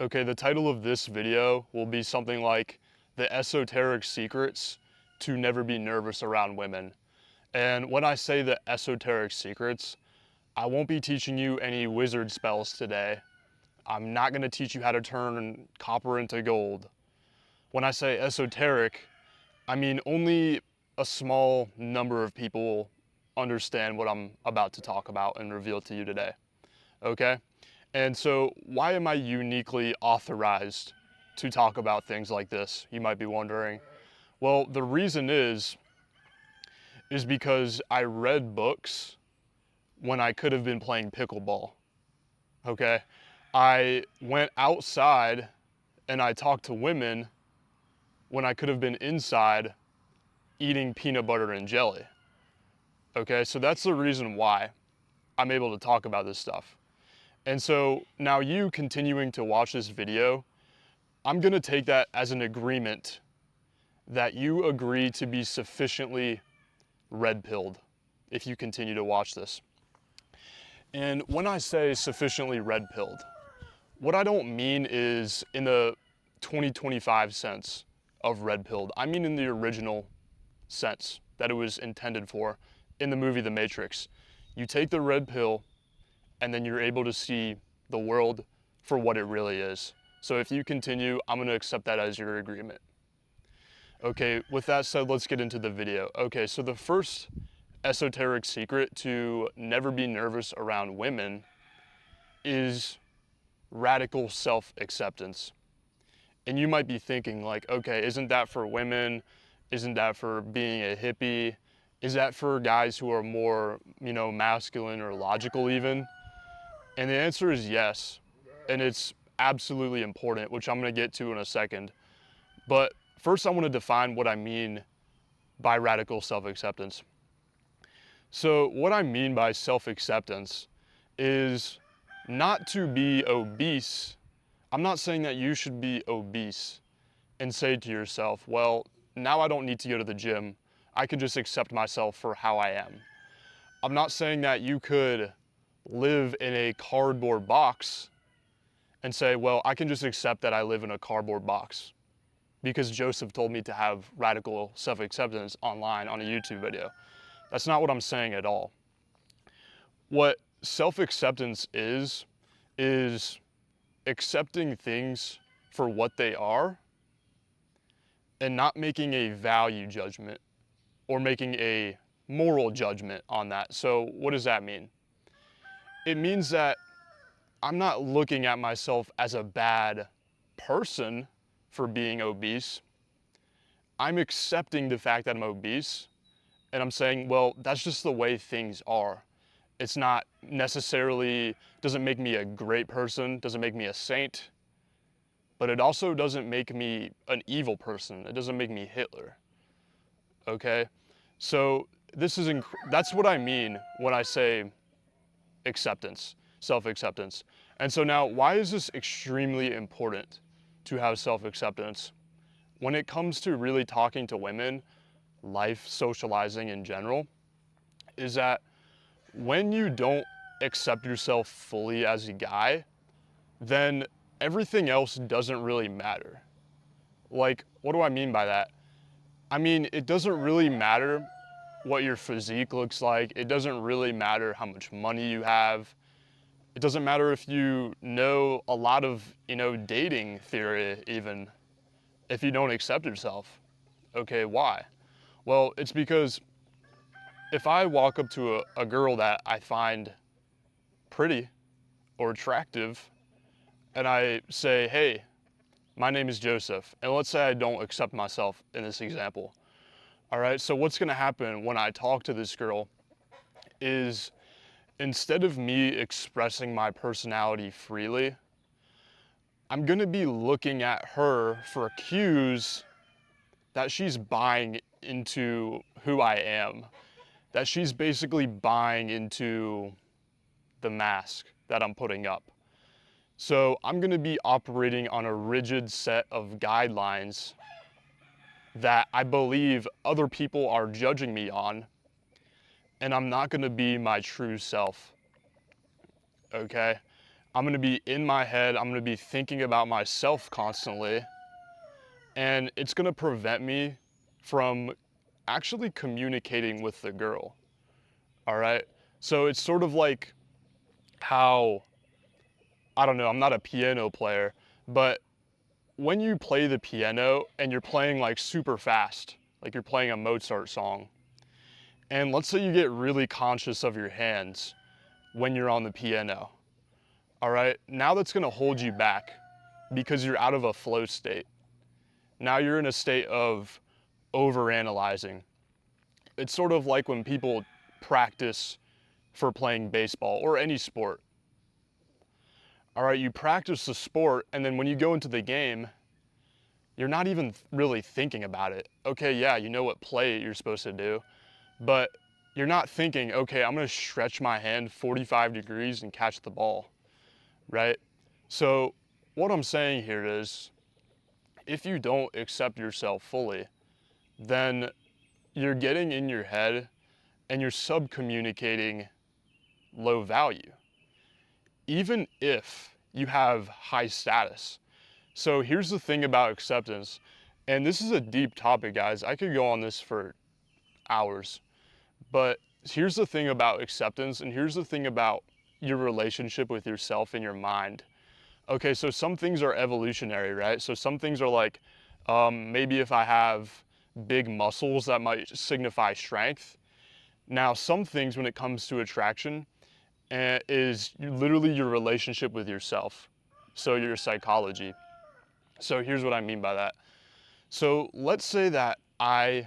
Okay, the title of this video will be something like The Esoteric Secrets to Never Be Nervous Around Women. And when I say the esoteric secrets, I won't be teaching you any wizard spells today. I'm not going to teach you how to turn copper into gold. When I say esoteric, I mean only a small number of people understand what I'm about to talk about and reveal to you today. Okay? And so why am I uniquely authorized to talk about things like this, you might be wondering? Well, the reason is because I read books when I could have been playing pickleball, okay? I went outside and I talked to women when I could have been inside eating peanut butter and jelly, okay? So that's the reason why I'm able to talk about this stuff. And so now you continuing to watch this video, I'm gonna take that as an agreement that you agree to be sufficiently red-pilled if you continue to watch this. And when I say sufficiently red-pilled, what I don't mean is in the 2025 sense of red-pilled. I mean in the original sense that it was intended for in the movie The Matrix. You take the red pill and then you're able to see the world for what it really is. So if you continue, I'm gonna accept that as your agreement. Okay, with that said, let's get into the video. Okay, so the first esoteric secret to never be nervous around women is radical self-acceptance. And you might be thinking like, okay, isn't that for women? Isn't that for being a hippie? Is that for guys who are more, masculine or logical even? And the answer is yes. And it's absolutely important, which I'm gonna get to in a second. But first I wanna define what I mean by radical self-acceptance. So what I mean by self-acceptance is not to be obese. I'm not saying that you should be obese and say to yourself, well, now I don't need to go to the gym. I can just accept myself for how I am. I'm not saying that you could live in a cardboard box and say, well, I can just accept that I live in a cardboard box because Joseph told me to have radical self-acceptance online on a YouTube video. That's not what I'm saying at all. What self-acceptance is accepting things for what they are and not making a value judgment or making a moral judgment on that. So what does that mean? It means that I'm not looking at myself as a bad person for being obese. I'm accepting the fact that I'm obese and I'm saying, well, that's just the way things are. It's not necessarily, doesn't make me a great person, doesn't make me a saint, but it also doesn't make me an evil person. It doesn't make me Hitler, okay? So that's what I mean when I say acceptance, self-acceptance. And so now, why is this extremely important to have self-acceptance? When it comes to really talking to women, life, socializing in general, is that when you don't accept yourself fully as a guy, then everything else doesn't really matter. Like, what do I mean by that? I mean, it doesn't really matter what your physique looks like. It doesn't really matter how much money you have. It doesn't matter if you know a lot of, dating theory even, if you don't accept yourself. Okay, why? Well, it's because if I walk up to a girl that I find pretty or attractive and I say, hey, my name is Joseph, and let's say I don't accept myself in this example. All right, so what's gonna happen when I talk to this girl is instead of me expressing my personality freely, I'm gonna be looking at her for cues that she's buying into who I am, that she's basically buying into the mask that I'm putting up. So I'm gonna be operating on a rigid set of guidelines that I believe other people are judging me on, and I'm not gonna be my true self, okay? I'm gonna be in my head, I'm gonna be thinking about myself constantly, and it's gonna prevent me from actually communicating with the girl, all right? So it's sort of like how, I don't know, I'm not a piano player, but when you play the piano and you're playing like super fast, like you're playing a Mozart song, and let's say you get really conscious of your hands when you're on the piano, all right? Now that's gonna hold you back because you're out of a flow state. Now you're in a state of overanalyzing. It's sort of like when people practice for playing baseball or any sport. All right, you practice the sport, and then when you go into the game, you're not even really thinking about it. Okay, yeah, you know what play you're supposed to do, but you're not thinking, okay, I'm gonna stretch my hand 45 degrees and catch the ball, right? So what I'm saying here is, if you don't accept yourself fully, then you're getting in your head and you're subcommunicating low value, even if you have high status. So here's the thing about acceptance, and this is a deep topic, guys. I could go on this for hours, but here's the thing about acceptance, and here's the thing about your relationship with yourself and your mind. Okay, so some things are evolutionary, right? So some things are like, maybe if I have big muscles, that might signify strength. Now, some things when it comes to attraction is literally your relationship with yourself. So your psychology. So here's what I mean by that. So let's say that I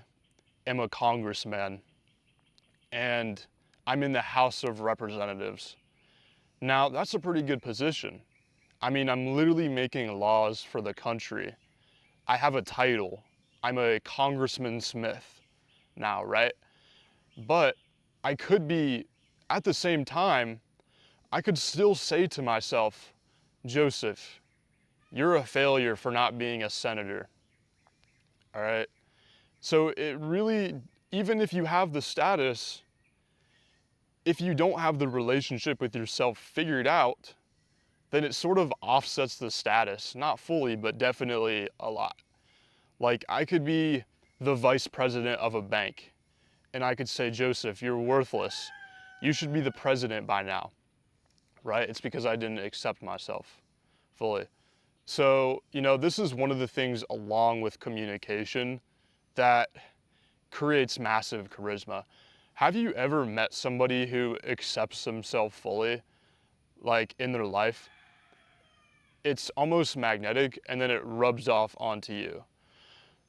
am a congressman and I'm in the House of Representatives. Now, that's a pretty good position. I mean, I'm literally making laws for the country. I have a title. I'm a Congressman Smith now, right? But I could be, at the same time, I could still say to myself, Joseph, you're a failure for not being a senator, all right? So it really, even if you have the status, if you don't have the relationship with yourself figured out, then it sort of offsets the status. Not fully, but definitely a lot. Like, I could be the vice president of a bank, and I could say, Joseph, you're worthless. You should be the president by now, right? It's because I didn't accept myself fully. So, this is one of the things along with communication that creates massive charisma. Have you ever met somebody who accepts themselves fully, like in their life? It's almost magnetic and then it rubs off onto you.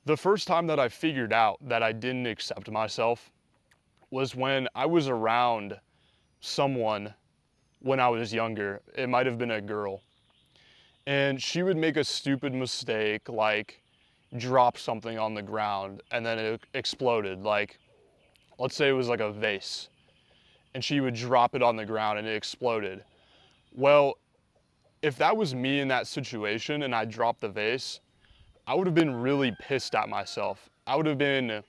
The first time that I figured out that I didn't accept myself was when I was around someone when I was younger. It might have been a girl. And she would make a stupid mistake, like drop something on the ground and then it exploded. Like, let's say it was like a vase, and she would drop it on the ground and it exploded. Well, if that was me in that situation and I dropped the vase, I would have been really pissed at myself. I would have been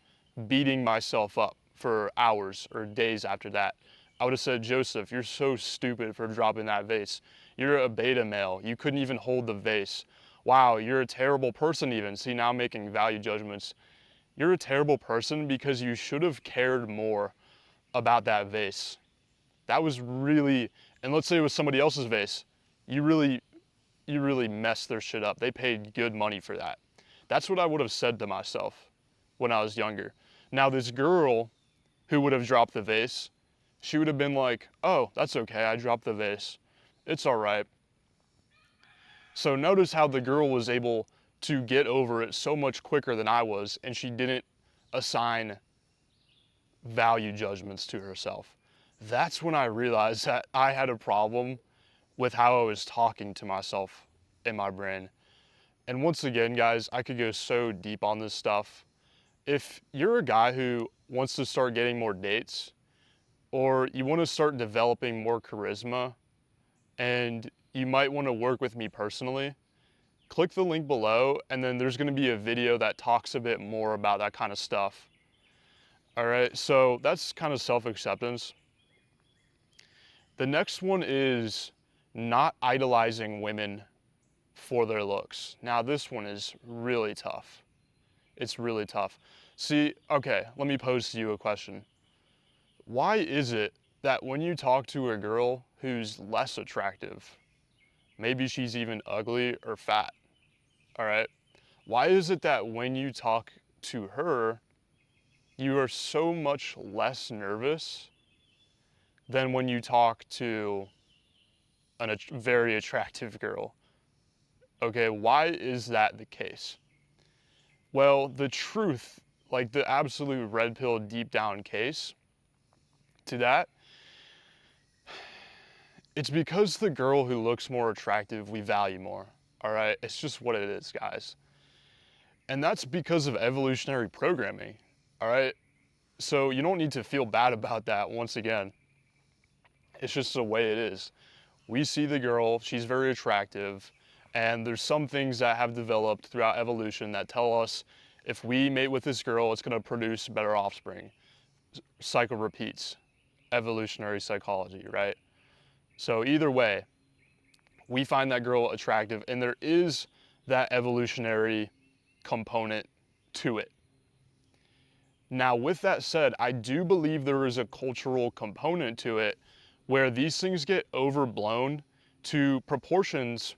beating myself up for hours or days after that. I would have said, Joseph, you're so stupid for dropping that vase. You're a beta male. You couldn't even hold the vase. Wow, you're a terrible person even. See, now I'm making value judgments. You're a terrible person because you should have cared more about that vase. That was really, and let's say it was somebody else's vase. You really messed their shit up. They paid good money for that. That's what I would have said to myself when I was younger. Now this girl who would have dropped the vase, she would have been like, oh, that's okay, I dropped the vase. It's all right. So notice how the girl was able to get over it so much quicker than I was, and she didn't assign value judgments to herself. That's when I realized that I had a problem with how I was talking to myself in my brain. And once again, guys, I could go so deep on this stuff. If you're a guy who wants to start getting more dates, or you want to start developing more charisma, and you might want to work with me personally, click the link below, and then there's going to be a video that talks a bit more about that kind of stuff. All right, so that's kind of self-acceptance. The next one is not idolizing women for their looks. Now, this one is really tough. It's really tough. See, okay, let me pose to you a question. Why is it that when you talk to a girl who's less attractive, maybe she's even ugly or fat, all right? Why is it that when you talk to her, you are so much less nervous than when you talk to a very attractive girl? Okay, why is that the case? Well, the truth, like the absolute red pill deep down case to that, it's because the girl who looks more attractive we value more, all right? It's just what it is, guys. And that's because of evolutionary programming, all right? So you don't need to feel bad about that once again. It's just the way it is. We see the girl, she's very attractive, and there's some things that have developed throughout evolution that tell us if we mate with this girl, it's gonna produce better offspring. Cycle repeats, evolutionary psychology, right? So either way, we find that girl attractive, and there is that evolutionary component to it. Now, with that said, I do believe there is a cultural component to it where these things get overblown to proportions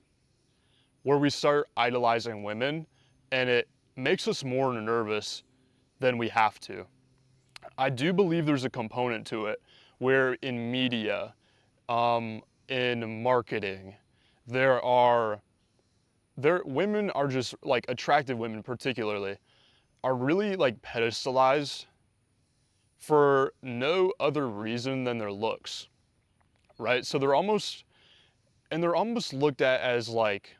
where we start idolizing women, and it makes us more nervous than we have to. I do believe there's a component to it where in media, in marketing, women are just like attractive women particularly are really like pedestalized for no other reason than their looks, right? So they're almost looked at as like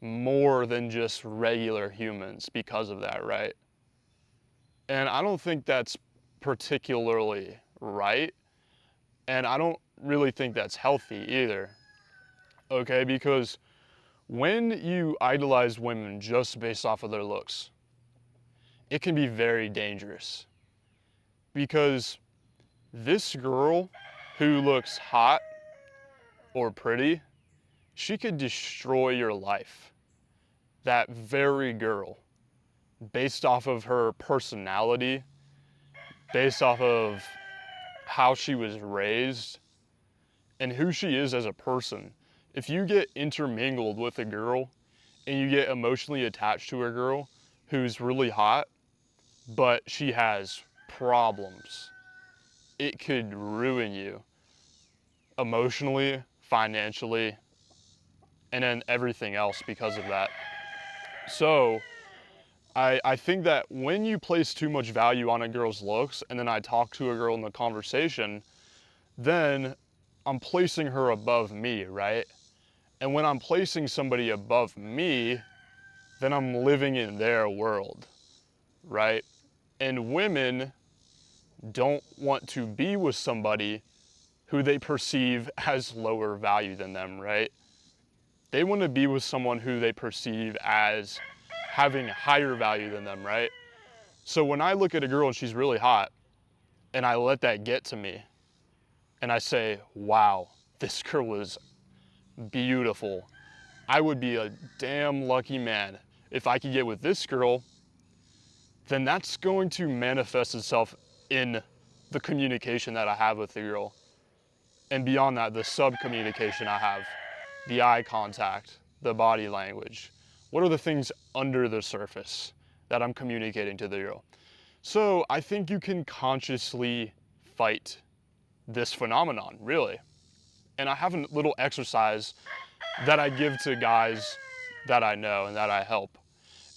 more than just regular humans because of that, right? And I don't think that's particularly right, and I don't really think that's healthy either, okay? Because when you idolize women just based off of their looks, it can be very dangerous. Because this girl who looks hot or pretty, she could destroy your life. That very girl, based off of her personality, based off of how she was raised, and who she is as a person. If you get intermingled with a girl and you get emotionally attached to a girl who's really hot, but she has problems, it could ruin you emotionally, financially, and then everything else because of that. So I think that when you place too much value on a girl's looks and then I talk to a girl in the conversation, then I'm placing her above me, right? And when I'm placing somebody above me, then I'm living in their world, right? And women don't want to be with somebody who they perceive as lower value than them, right? They want to be with someone who they perceive as having higher value than them, right? So when I look at a girl and she's really hot, and I let that get to me, and I say, wow, this girl is beautiful. I would be a damn lucky man if I could get with this girl, then that's going to manifest itself in the communication that I have with the girl. And beyond that, the sub-communication I have, the eye contact, the body language. What are the things under the surface that I'm communicating to the girl? So I think you can consciously fight this phenomenon, really. And I have a little exercise that I give to guys that I know and that I help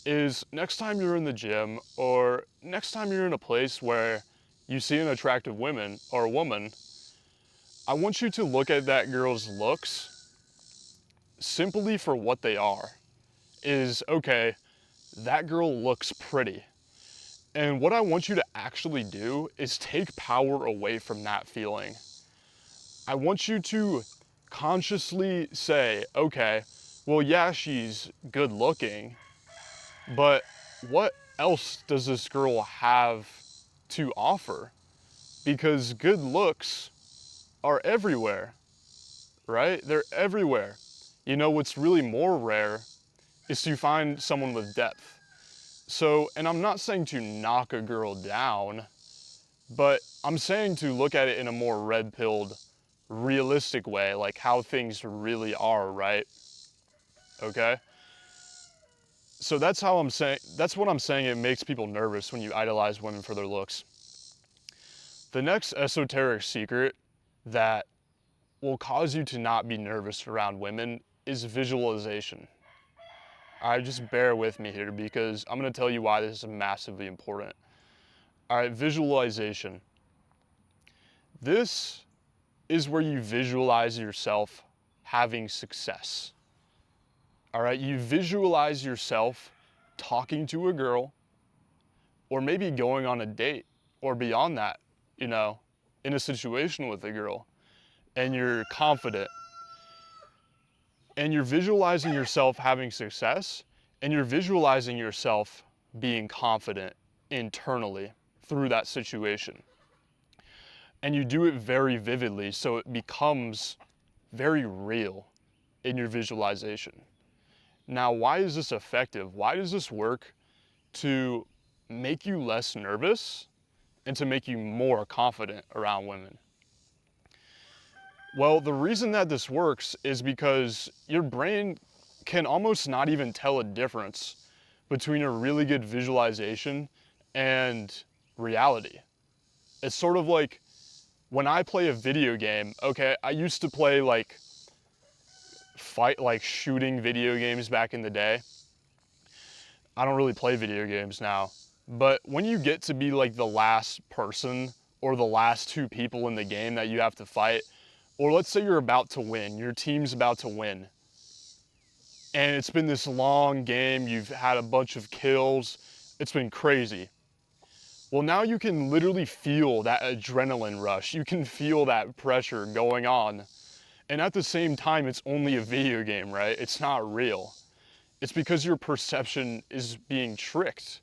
is next time you're in the gym or next time you're in a place where you see an attractive woman or a woman, I want you to look at that girl's looks simply for what they are. Is, okay, that girl looks pretty. And what I want you to actually do is take power away from that feeling. I want you to consciously say, okay, well, yeah, she's good looking, but what else does this girl have to offer? Because good looks are everywhere. right? They're everywhere. You know, what's really more rare is to find someone with depth. So, and I'm not saying to knock a girl down, but I'm saying to look at it in a more red-pilled, realistic way, like how things really are, right? Okay? So that's how I'm saying, that's what I'm saying, it makes people nervous when you idolize women for their looks. The next esoteric secret that will cause you to not be nervous around women is visualization. All right, just bear with me here because I'm gonna tell you why this is massively important. All right, visualization. This is where you visualize yourself having success. All right, you visualize yourself talking to a girl or maybe going on a date or beyond that, you know, in a situation with a girl, and you're confident and you're visualizing yourself having success and you're visualizing yourself being confident internally through that situation. And you do it very vividly so it becomes very real in your visualization. Now, why is this effective? Why does this work to make you less nervous and to make you more confident around women? Well, the reason that this works is because your brain can almost not even tell a difference between a really good visualization and reality. It's sort of like when I play a video game, okay, I used to play like shooting video games back in the day. I don't really play video games now, but when you get to be like the last person or the last two people in the game that you have to fight, or let's say you're about to win, your team's about to win, and it's been this long game, you've had a bunch of kills, it's been crazy. Well, now you can literally feel that adrenaline rush. You can feel that pressure going on. And at the same time, it's only a video game, right? It's not real. It's because your perception is being tricked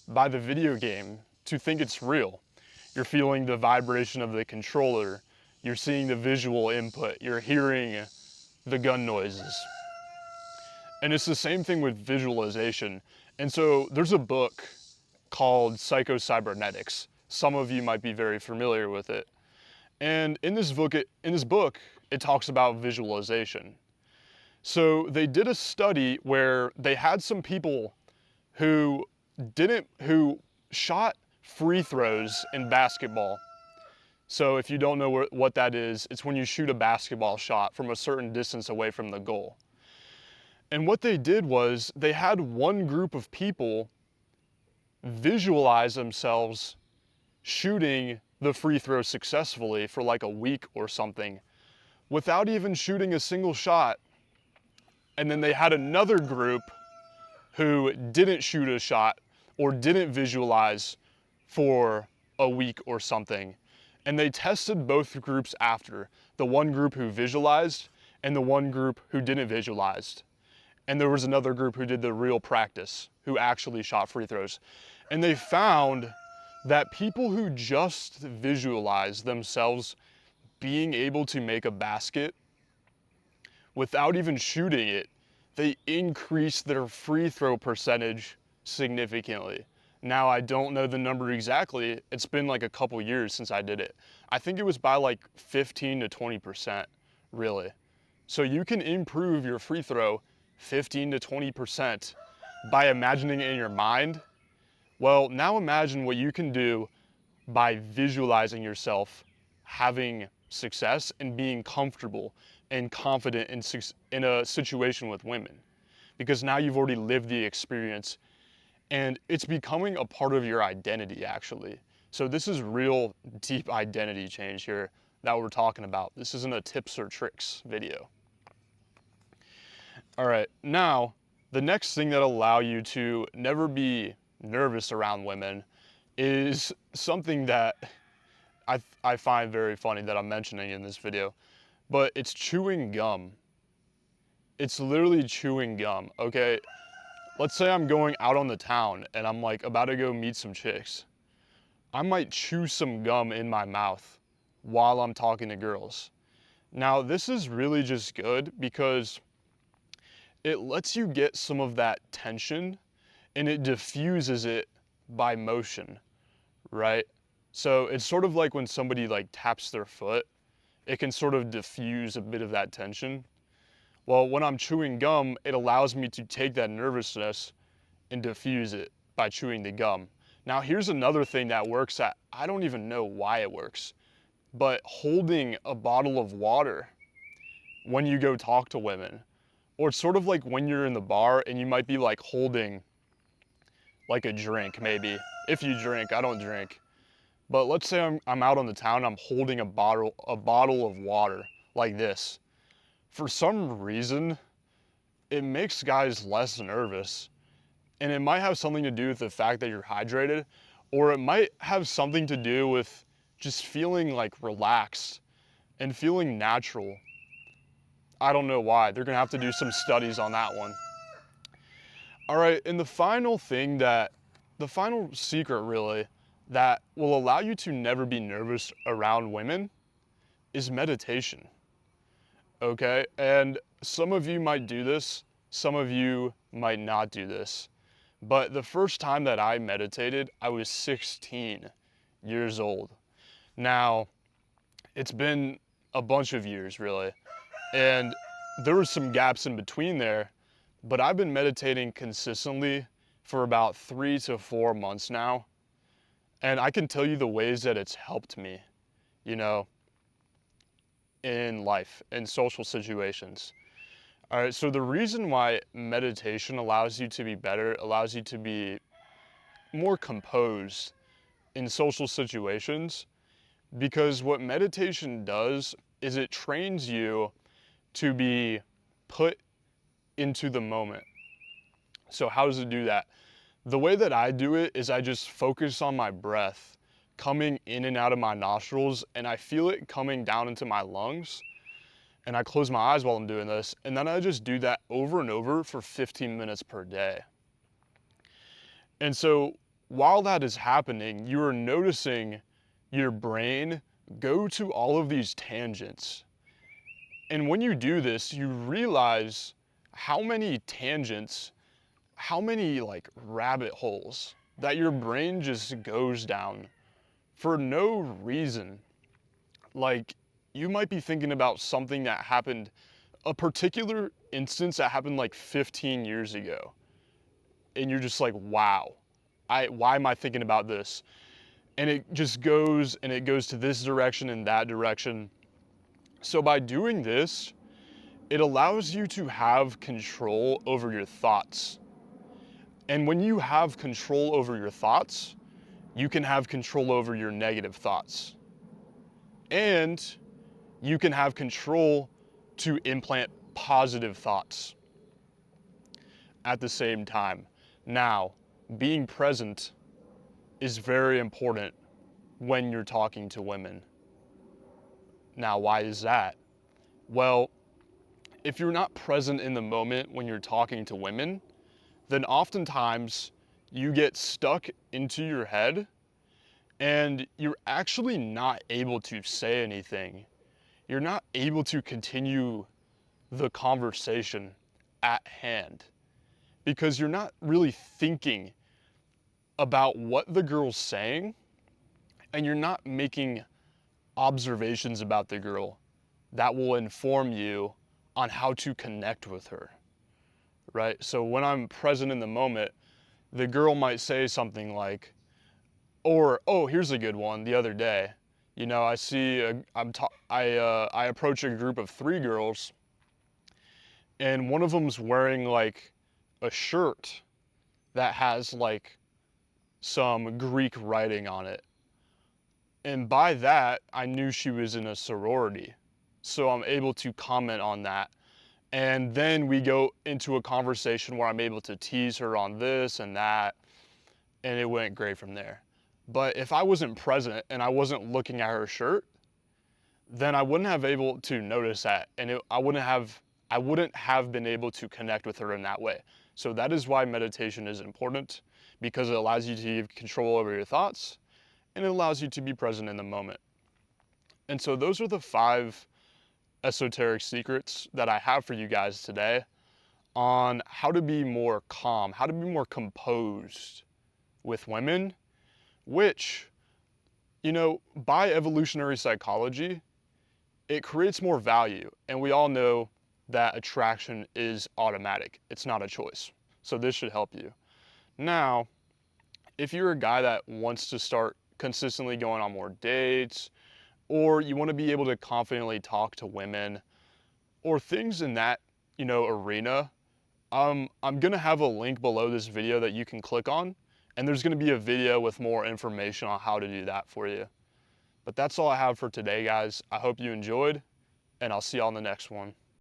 by the video game to think it's real. You're feeling the vibration of the controller. You're seeing the visual input. You're hearing the gun noises. And it's the same thing with visualization. And so there's a book called Psycho-Cybernetics. Some of you might be very familiar with it. And in this book, it talks about visualization. So they did a study where they had some people who shot free throws in basketball. So if you don't know what that is, it's when you shoot a basketball shot from a certain distance away from the goal. And what they did was they had one group of people visualize themselves shooting the free throw successfully for like a week or something without even shooting a single shot. And then they had another group who didn't shoot a shot or didn't visualize for a week or something. And they tested both groups after, the one group who visualized and the one group who didn't visualize. And there was another group who did the real practice, who actually shot free throws. And they found that people who just visualize themselves being able to make a basket without even shooting it, they increase their free throw percentage significantly. Now, I don't know the number exactly. It's been like a couple years since I did it. I think it was by like 15 to 20%, really. So you can improve your free throw 15 to 20% by imagining it in your mind. Well, now imagine what you can do by visualizing yourself having success and being comfortable and confident in a situation with women. Because now you've already lived the experience and it's becoming a part of your identity, actually. So this is real deep identity change here that we're talking about. This isn't a tips or tricks video. All right, now, the next thing that'll allow you to never be nervous around women is something that I find very funny that I'm mentioning in this video, but it's chewing gum. It's literally chewing gum, okay? Let's say I'm going out on the town and I'm like about to go meet some chicks. I might chew some gum in my mouth while I'm talking to girls. Now, this is really just good because it lets you get some of that tension and it diffuses it by motion, right? So it's sort of like when somebody like taps their foot, it can sort of diffuse a bit of that tension. Well, when I'm chewing gum, it allows me to take that nervousness and diffuse it by chewing the gum. Now, here's another thing that works that I don't even know why it works, but holding a bottle of water when you go talk to women, or it's sort of like when you're in the bar and you might be like holding like a drink maybe. If you drink, I don't drink. But let's say I'm out on the town, I'm holding a bottle of water like this. For some reason, it makes guys less nervous. And it might have something to do with the fact that you're hydrated, or it might have something to do with just feeling like relaxed and feeling natural. I don't know why. They're gonna have to do some studies on that one. All right, and the final secret really, that will allow you to never be nervous around women is meditation, okay? And some of you might do this, some of you might not do this. But the first time that I meditated, I was 16 years old. Now, it's been a bunch of years really, and there were some gaps in between there, but I've been meditating consistently for about 3 to 4 months now. And I can tell you the ways that it's helped me, you know, in life, in social situations. All right, so the reason why meditation allows you to be better, allows you to be more composed in social situations, because what meditation does is it trains you to be put into the moment. So how does it do that? The way that I do it is I just focus on my breath coming in and out of my nostrils, and I feel it coming down into my lungs, and I close my eyes while I'm doing this, and then I just do that over and over for 15 minutes per day. And so while that is happening, you are noticing your brain go to all of these tangents. And when you do this, you realize how many tangents, how many like rabbit holes that your brain just goes down for no reason. Like, you might be thinking about something that happened, a particular instance that happened like 15 years ago. And you're just like, wow, why am I thinking about this? And it just goes and it goes to this direction and that direction. So by doing this, it allows you to have control over your thoughts. And when you have control over your thoughts, you can have control over your negative thoughts. And you can have control to implant positive thoughts at the same time. Now, being present is very important when you're talking to women. Now, why is that? Well, if you're not present in the moment when you're talking to women, then oftentimes you get stuck into your head and you're actually not able to say anything. You're not able to continue the conversation at hand because you're not really thinking about what the girl's saying, and you're not making observations about the girl that will inform you on how to connect with her, right? So when I'm present in the moment, the girl might say something like, or, oh, here's a good one. The other day, you know, I approach a group of 3 girls, and one of them's wearing like a shirt that has like some Greek writing on it. And by that, I knew she was in a sorority. So I'm able to comment on that. And then we go into a conversation where I'm able to tease her on this and that, and it went great from there. But if I wasn't present and I wasn't looking at her shirt, then I wouldn't have able to notice that, and I wouldn't have been able to connect with her in that way. So that is why meditation is important, because it allows you to have control over your thoughts, and it allows you to be present in the moment. And so those are the 5 esoteric secrets that I have for you guys today on how to be more calm, how to be more composed with women, which, by evolutionary psychology, it creates more value. And we all know that attraction is automatic, it's not a choice. So this should help you. Now, if you're a guy that wants to start consistently going on more dates, or you want to be able to confidently talk to women, or things in that, arena, I'm gonna have a link below this video that you can click on, and there's gonna be a video with more information on how to do that for you. But that's all I have for today, guys. I hope you enjoyed, and I'll see y'all in the next one.